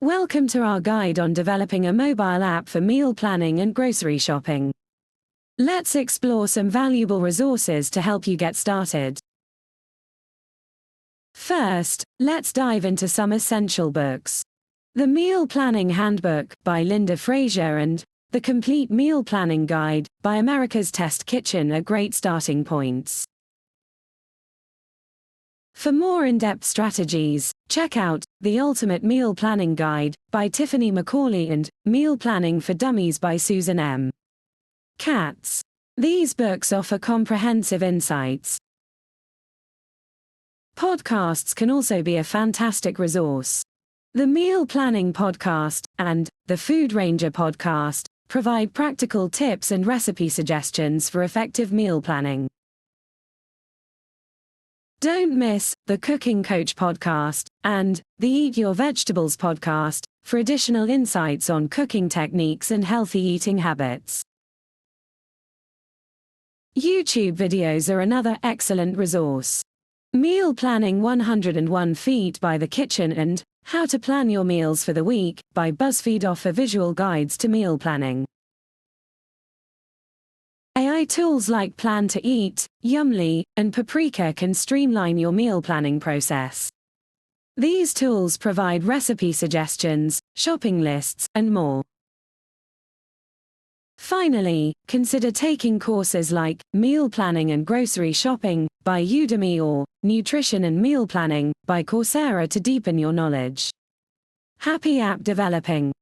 Welcome to our guide on developing a mobile app for meal planning and grocery shopping. Let's explore some valuable resources to help you get started. First, let's dive into some essential books. The Meal Planning Handbook by Linda Frazier and The Complete Meal Planning Guide by America's Test Kitchen are great starting points. For more in-depth strategies, check out The Ultimate Meal Planning Guide by Tiffany McCauley and Meal Planning for Dummies by Susan M. Katz. These books offer comprehensive insights. Podcasts can also be a fantastic resource. The Meal Planning Podcast and the Food Ranger Podcast provide practical tips and recipe suggestions for effective meal planning. Don't miss the Cooking Coach Podcast and the Eat Your Vegetables Podcast for additional insights on cooking techniques and healthy eating habits. YouTube videos are another excellent resource. Meal Planning 101 Feet by The Kitchen and How to Plan Your Meals for the Week by BuzzFeed offer visual guides to meal planning. AI tools like Plan to Eat, Yumly, and Paprika can streamline your meal planning process. These tools provide recipe suggestions, shopping lists, and more. Finally, consider taking courses like Meal Planning and Grocery Shopping by Udemy or Nutrition and Meal Planning by Coursera to deepen your knowledge. Happy app developing!